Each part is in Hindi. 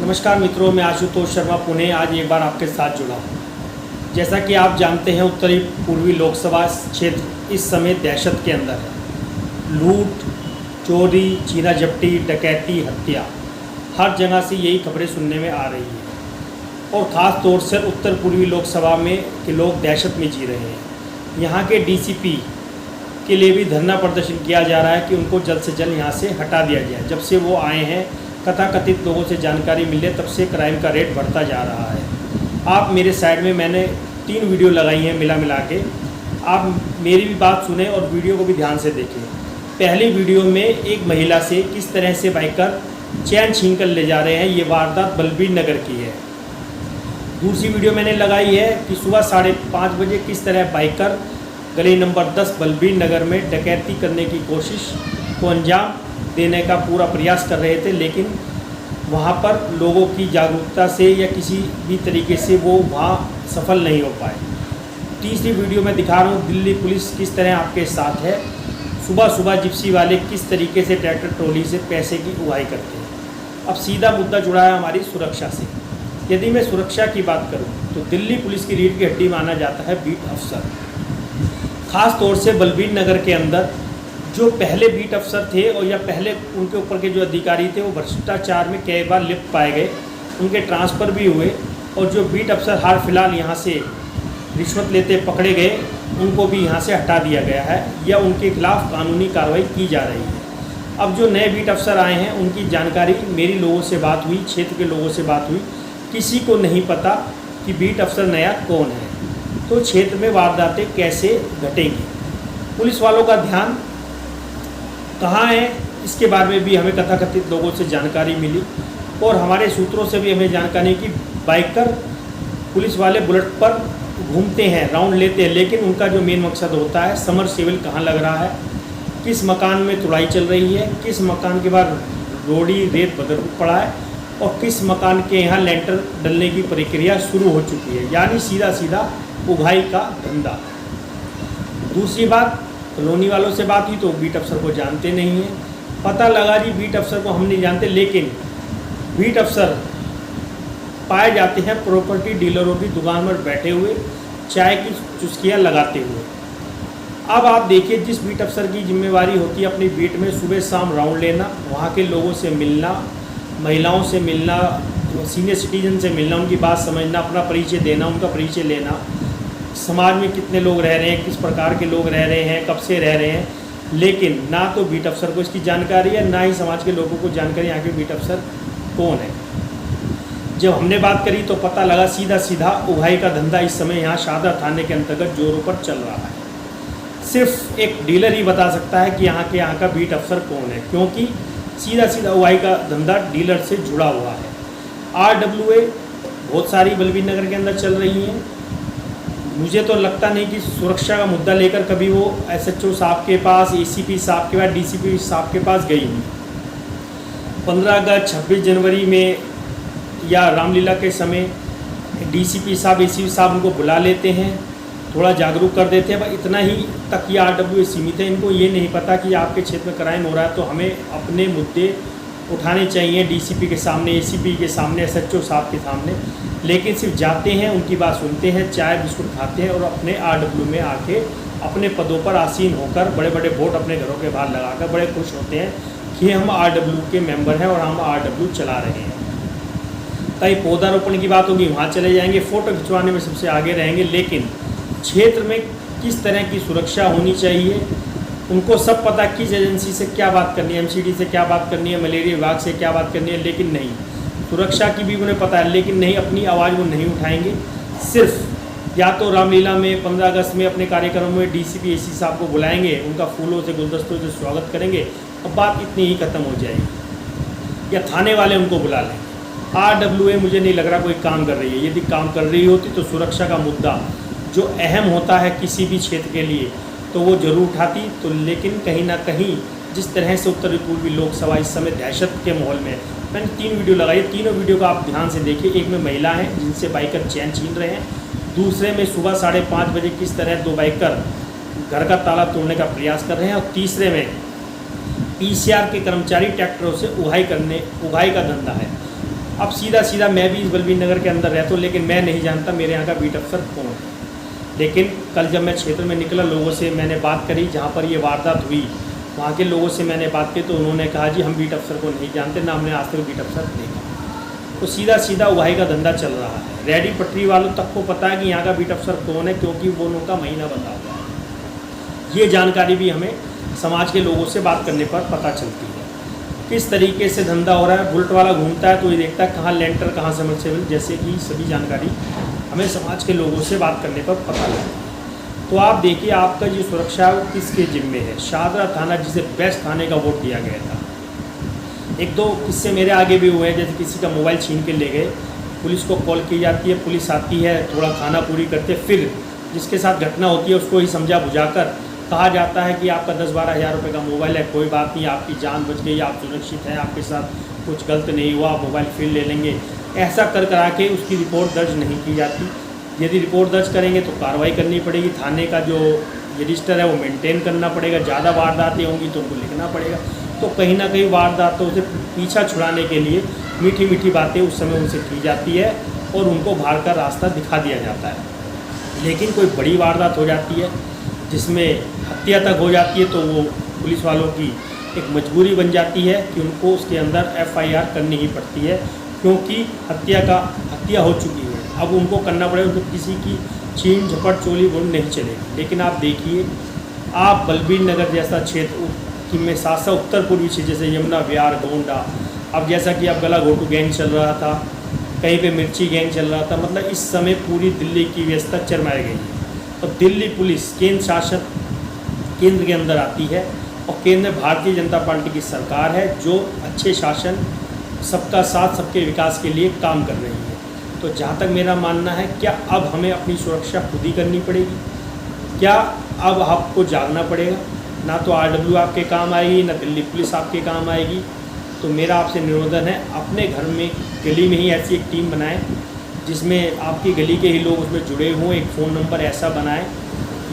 नमस्कार मित्रों, मैं आशुतोष शर्मा पुणे आज एक बार आपके साथ जुड़ा हूँ। जैसा कि आप जानते हैं, उत्तरी पूर्वी लोकसभा क्षेत्र इस समय दहशत के अंदर है। लूट, चोरी, चीना झपटी, डकैती, हत्या, हर जगह से यही खबरें सुनने में आ रही हैं और ख़ास तौर से उत्तर पूर्वी लोकसभा में के लोग दहशत में जी रहे हैं। यहाँ के डीसीपी के लिए भी धरना प्रदर्शन किया जा रहा है कि उनको जल्द से जल्द यहाँ से हटा दिया जाए। जब से वो आए हैं, कथाकथित लोगों से जानकारी मिले, तब से क्राइम का रेट बढ़ता जा रहा है। आप मेरे साइड में मैंने 3 वीडियो लगाई हैं मिला के। आप मेरी भी बात सुने और वीडियो को भी ध्यान से देखें। पहली वीडियो में एक महिला से किस तरह से बाइकर चैन छीन कर ले जा रहे हैं, ये वारदात बलबीर नगर की है। दूसरी वीडियो मैंने लगाई है कि सुबह 5:30 बजे किस तरह बाइकर गली नंबर 10 बलबीर नगर में डकैती करने की कोशिश को अंजाम देने का पूरा प्रयास कर रहे थे, लेकिन वहाँ पर लोगों की जागरूकता से या किसी भी तरीके से वो वहाँ सफल नहीं हो पाए। तीसरी वीडियो में दिखा रहा हूँ दिल्ली पुलिस किस तरह आपके साथ है। सुबह सुबह जिप्सी वाले किस तरीके से ट्रैक्टर ट्रॉली से पैसे की उगाही करते हैं। अब सीधा मुद्दा जुड़ा है हमारी सुरक्षा से। यदि मैं सुरक्षा की बात करूँ तो दिल्ली पुलिस की रीढ़ की हड्डी माना जाता है बीट अफसर। ख़ास तौर से बलबीर नगर के अंदर जो पहले बीट अफसर थे और या पहले उनके ऊपर के जो अधिकारी थे, वो भ्रष्टाचार में कई बार लिप्त पाए गए, उनके ट्रांसफ़र भी हुए। और जो बीट अफसर हाल फिलहाल यहाँ से रिश्वत लेते पकड़े गए, उनको भी यहाँ से हटा दिया गया है या उनके खिलाफ़ कानूनी कार्रवाई की जा रही है। अब जो नए बीट अफसर आए हैं, उनकी जानकारी मेरी लोगों से बात हुई, क्षेत्र के लोगों से बात हुई, किसी को नहीं पता कि बीट अफसर नया कौन है। तो क्षेत्र में वारदातें कैसे घटेंगी, पुलिस वालों का ध्यान कहाँ है, इसके बारे में भी हमें कथाकथित लोगों से जानकारी मिली और हमारे सूत्रों से भी हमें जानकारी कि बाइकर पुलिस वाले बुलेट पर घूमते हैं, राउंड लेते हैं, लेकिन उनका जो मेन मकसद होता है समरसेबल कहाँ लग रहा है, किस मकान में तुड़ाई चल रही है, किस मकान के बाद रोड़ी रेत बदल पड़ा है और किस मकान के यहाँ लेंटर डलने की प्रक्रिया शुरू हो चुकी है, यानी सीधा सीधा उगाही का धंधा। दूसरी बात, कॉलोनी वालों से बात हुई तो बीट अफसर को जानते नहीं हैं। पता लगा जी बीट अफसर को हम नहीं जानते, लेकिन बीट अफसर पाए जाते हैं प्रॉपर्टी डीलरों की दुकान पर बैठे हुए, चाय की चुस्कियाँ लगाते हुए। अब आप देखिए, जिस बीट अफसर की जिम्मेवारी होती है अपनी बीट में सुबह शाम राउंड लेना, वहाँ के लोगों से मिलना, महिलाओं से मिलना, सीनियर सिटीजन से मिलना, उनकी बात समझना, अपना परिचय देना, उनका परिचय लेना, समाज में कितने लोग रह रहे हैं, किस प्रकार के लोग रह रहे हैं, कब से रह रहे हैं, लेकिन ना तो बीट अफसर को इसकी जानकारी है, ना ही समाज के लोगों को जानकारी यहाँ के बीट अफसर कौन है। जब हमने बात करी तो पता लगा सीधा सीधा उगाही का धंधा इस समय यहाँ शाहदरा थाने के अंतर्गत जोरों पर चल रहा है। सिर्फ एक डीलर ही बता सकता है कि यहाँ का बीट अफसर कौन है, क्योंकि सीधा सीधा उगाही का धंधा डीलर से जुड़ा हुआ है। RWA बहुत सारी बलबीर नगर के अंदर चल रही हैं। मुझे तो लगता नहीं कि सुरक्षा का मुद्दा लेकर कभी वो SHO साहब के पास, ACP साहब के पास, DCP साहब के पास गई हुई। 15 अगस्त, 26 जनवरी में या रामलीला के समय DCP साहब, ACP साहब उनको बुला लेते हैं, थोड़ा जागरूक कर देते हैं, पर इतना ही तक ये RWA सीमित है। इनको ये नहीं पता कि आपके क्षेत्र में क्राइम हो रहा है तो हमें अपने मुद्दे उठाने चाहिए DCP के सामने, ACP के सामने, SHO साहब के सामने, लेकिन सिर्फ जाते हैं, उनकी बात सुनते हैं, चाय बिस्कुट खाते हैं और अपने RW में आके अपने पदों पर आसीन होकर बड़े बड़े बोर्ड अपने घरों के बाहर लगाकर बड़े खुश होते हैं कि हम RW के मेंबर हैं और हम RW चला रहे हैं। कहीं पौधारोपण की बात होगी, वहाँ चले जाएंगे, फ़ोटो खिंचवाने में सबसे आगे रहेंगे, लेकिन क्षेत्र में किस तरह की सुरक्षा होनी चाहिए उनको सब पता, किस एजेंसी से क्या बात करनी है, MCD से क्या बात करनी है, मलेरिया विभाग से क्या बात करनी है, लेकिन नहीं, सुरक्षा की भी उन्हें पता है, लेकिन नहीं, अपनी आवाज़ वो नहीं उठाएंगे। सिर्फ या तो रामलीला में 15 अगस्त में अपने कार्यक्रम में DCP AC साहब को बुलाएंगे, उनका फूलों से गुलदस्तों से स्वागत करेंगे और बात इतनी ही ख़त्म हो जाएगी, या थाने वाले उनको बुला लेंगे। RWA मुझे नहीं लग रहा कोई काम कर रही है। यदि काम कर रही होती तो सुरक्षा का मुद्दा जो अहम होता है किसी भी क्षेत्र के लिए तो वो जरूर उठाती। तो लेकिन कहीं ना कहीं जिस तरह से उत्तर पूर्वी लोकसभा इस समय दहशत के माहौल में, मैंने 3 वीडियो लगाई, तीनों वीडियो को आप ध्यान से देखिए। एक में महिला हैं जिनसे बाइकर चैन छीन रहे हैं, दूसरे में सुबह 5:30 बजे किस तरह 2 बाइकर घर का ताला तोड़ने का प्रयास कर रहे हैं, और तीसरे में PCR के कर्मचारी ट्रैक्टरों से उगाही का धंधा है। अब सीधा सीधा मैं भी इस बलबीर नगर के अंदर रहता हूँ, लेकिन मैं नहीं जानता मेरे यहाँ का बीट अफसर कौन है। लेकिन कल जब मैं क्षेत्र में निकला, लोगों से मैंने बात करी, जहाँ पर ये वारदात हुई वहाँ के लोगों से मैंने बात की, तो उन्होंने कहा जी हम बीट अफसर को नहीं जानते, ना हमने आज तक बीट अफसर देखा। तो सीधा सीधा उगाही का धंधा चल रहा है। रेडी पटरी वालों तक को पता है कि यहाँ का बीट अफसर कौन है, क्योंकि वो उनका महीना बता हुआ है। ये जानकारी भी हमें समाज के लोगों से बात करने पर पता चलती है। किस तरीके से धंधा हो रहा है, बुलेट वाला घूमता है तो ये देखता है कहाँ लेंटर कहाँ सबमर्सिबल, जैसे कि सभी जानकारी हमें समाज के लोगों से बात करने पर पता लगती है। तो आप देखिए आपका जो सुरक्षा है वो किसके जिम्मे है। शाहदरा थाना, जिसे बेस्ट थाने का वोट दिया गया था, एक दो किस्से मेरे आगे भी हुए हैं। जैसे किसी का मोबाइल छीन के ले गए, पुलिस को कॉल की जाती है, पुलिस आती है, थोड़ा खाना पूरी करते, फिर जिसके साथ घटना होती है उसको ही समझा बुझाकर कहा जाता है कि आपका 10-12 हज़ार रुपये का मोबाइल है, कोई बात नहीं, आपकी जान बच गई, आप सुरक्षित हैं, आपके साथ कुछ गलत नहीं हुआ, मोबाइल फिर ले लेंगे। ऐसा कर करा के उसकी रिपोर्ट दर्ज नहीं की जाती। यदि रिपोर्ट दर्ज करेंगे तो कार्रवाई करनी पड़ेगी, थाने का जो रजिस्टर है वो मेंटेन करना पड़ेगा, ज़्यादा वारदातें होंगी तो उनको लिखना पड़ेगा। तो कहीं ना कहीं वारदातों से पीछा छुड़ाने के लिए मीठी मीठी बातें उस समय उनसे की जाती है और उनको बाहर का रास्ता दिखा दिया जाता है। लेकिन कोई बड़ी वारदात हो जाती है जिसमें हत्या तक हो जाती है, तो वो पुलिस वालों की एक मजबूरी बन जाती है कि उनको उसके अंदर FIR करनी ही पड़ती है, क्योंकि हत्या हो चुकी है। अब उनको करना पड़ेगा, उनको किसी की छीन झपट चोली बुन नहीं चलेगी। लेकिन आप देखिए, आप बलबीर नगर जैसा क्षेत्र कि में साथ साथ उत्तर पूर्वी क्षेत्र जैसे यमुना विहार, गोंडा, अब जैसा कि अब गला घोटू गैंग चल रहा था, कहीं पे मिर्ची गैंग चल रहा था, मतलब इस समय पूरी दिल्ली की व्यवस्था चरमाई गई है। तो दिल्ली पुलिस केंद्र शासन केंद्र के अंदर आती है और केंद्र में भारतीय जनता पार्टी की सरकार है, जो अच्छे शासन, सबका साथ, सबके विकास के लिए काम कर रही है। तो जहाँ तक मेरा मानना है, क्या अब हमें अपनी सुरक्षा खुद ही करनी पड़ेगी? क्या अब आपको जागना पड़ेगा? ना तो RW आपके काम आएगी, ना दिल्ली पुलिस आपके काम आएगी। तो मेरा आपसे निवेदन है, अपने घर में गली में ही ऐसी एक टीम बनाएं जिसमें आपकी गली के ही लोग उसमें जुड़े हों। एक फ़ोन नंबर ऐसा बनाएं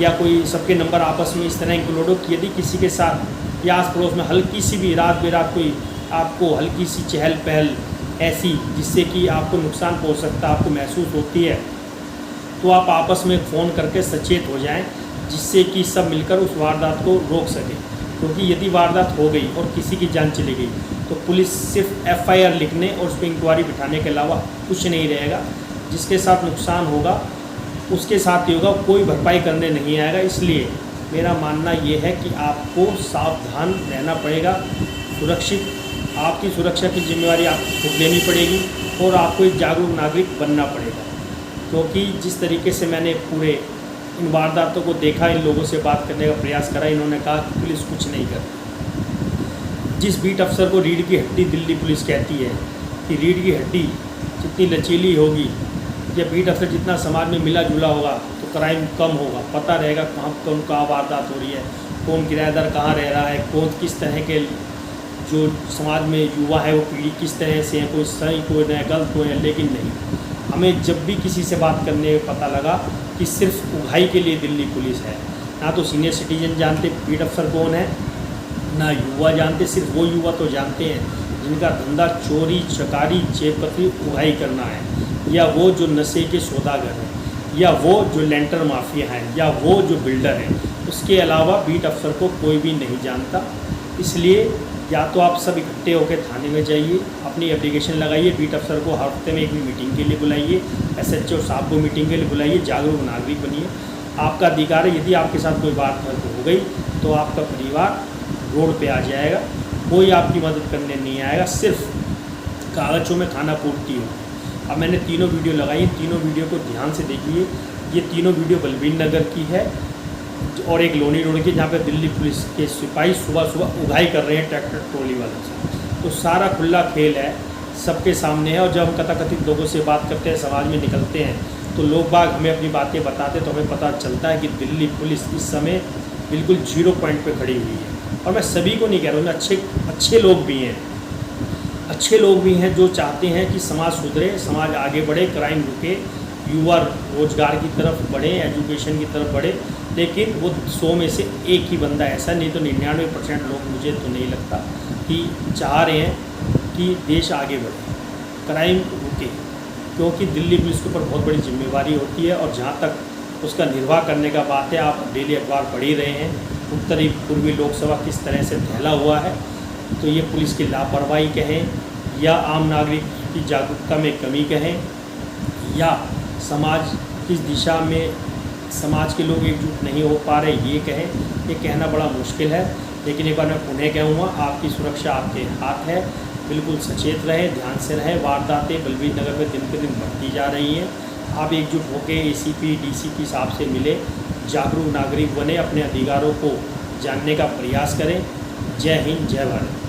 या कोई सबके नंबर आपस में इस तरह इंक्लूड हो कि यदि किसी के साथ या आस पड़ोस में हल्की सी भी रात बेरात कोई आपको हल्की सी चहल पहल ऐसी जिससे कि आपको नुकसान पहुंच सकता है, आपको महसूस होती है, तो आप आपस में फ़ोन करके सचेत हो जाएं, जिससे कि सब मिलकर उस वारदात को रोक सकें। क्योंकि यदि वारदात हो गई और किसी की जान चली गई तो पुलिस सिर्फ FIR लिखने और उस पर इंक्वायरी बिठाने के अलावा कुछ नहीं रहेगा। जिसके साथ नुकसान होगा उसके साथ ही होगा, कोई भरपाई करने नहीं आएगा। इसलिए मेरा मानना ये है कि आपको सावधान रहना पड़ेगा, सुरक्षित, आपकी सुरक्षा की जिम्मेवारी आपको खुद लेनी पड़ेगी और आपको एक जागरूक नागरिक बनना पड़ेगा। क्योंकि जिस तरीके से मैंने पूरे इन वारदातों को देखा, इन लोगों से बात करने का प्रयास करा, इन्होंने कहा कि पुलिस कुछ नहीं करती। जिस बीट अफसर को रीढ़ की हड्डी दिल्ली पुलिस कहती है कि रीढ़ की हड्डी जितनी लचीली होगी या बीट अफसर जितना समाज में मिला जुला होगा तो क्राइम कम होगा, पता रहेगा कहाँ वारदात हो रही है, कौन किराएदार कहाँ रह रहा है, कौन किस तरह के जो समाज में युवा है वो पीढ़ी किस तरह से है, कोई सही कोई है गलत कोई है। लेकिन नहीं, हमें जब भी किसी से बात करने में पता लगा कि सिर्फ उगाही के लिए दिल्ली पुलिस है, ना तो सीनियर सिटीजन जानते बीट अफसर कौन है, ना युवा जानते। सिर्फ वो युवा तो जानते हैं जिनका धंधा चोरी चकारी जेबकतरी उगाही करना है, या वो जो नशे के सौदागर हैं, या वो जो लेंटर माफिया हैं, या वो जो बिल्डर हैं। उसके अलावा बीट अफसर को कोई भी नहीं जानता। इसलिए या तो आप सब इकट्ठे होकर थाने में जाइए, अपनी एप्लीकेशन लगाइए, बीट अफसर को हफ्ते में एक भी मीटिंग के लिए बुलाइए, SHO साहब को मीटिंग के लिए बुलाइए, जागरूक नागरिक बनिए। आपका अधिकार है, यदि आपके साथ कोई बात हो गई तो आपका परिवार रोड पे आ जाएगा, कोई आपकी मदद करने नहीं आएगा, सिर्फ कागज़ों में खाना पूर्ति हो। अब मैंने तीनों वीडियो लगाई, तीनों वीडियो को ध्यान से देखिए। ये तीनों वीडियो बलबीर नगर की है और एक लोनी रोड की, जहाँ पे दिल्ली पुलिस के सिपाही सुबह सुबह उगाही कर रहे हैं ट्रैक्टर ट्रॉली वालों से। तो सारा खुला खेल है, सबके सामने है। और जब हम कथाकथित लोगों से बात करते हैं, समाज में निकलते हैं, तो लोग बाग हमें अपनी बातें बताते, तो हमें पता चलता है कि दिल्ली पुलिस इस समय बिल्कुल 0 पॉइंट पर खड़ी हुई है। और मैं सभी को नहीं कह रहा हूँ, अच्छे लोग भी हैं, अच्छे लोग भी हैं जो चाहते हैं कि समाज सुधरे, समाज आगे बढ़े, क्राइम रुके, युवा रोजगार की तरफ बढ़े, एजुकेशन की तरफ बढ़े। लेकिन वो 100 में से एक ही बंदा ऐसा, नहीं तो 99% लोग, मुझे तो नहीं लगता कि चाह रहे हैं कि देश आगे बढ़े। क्राइम रुके, क्योंकि दिल्ली पुलिस के ऊपर बहुत बड़ी जिम्मेवारी होती है। और जहाँ तक उसका निर्वाह करने का बात है, आप डेली अखबार पढ़ ही रहे हैं उत्तरी पूर्वी लोकसभा किस तरह से फैला हुआ है। तो ये पुलिस की लापरवाही कहें या आम नागरिक की जागरूकता में कमी कहें या समाज किस दिशा में समाज के लोग एकजुट नहीं हो पा रहे ये कहें, ये कहना बड़ा मुश्किल है। लेकिन एक बार मैं पुनः कहूँगा, आपकी सुरक्षा आपके हाथ है। बिल्कुल सचेत रहें, ध्यान से रहें। वारदातें बलबीर नगर में दिन पे दिन बढ़ती जा रही हैं। आप एकजुट होकर एसीपी डीसीपी साहब से मिले, जागरूक नागरिक बने, अपने अधिकारों को जानने का प्रयास करें। जय हिंद, जय भारत।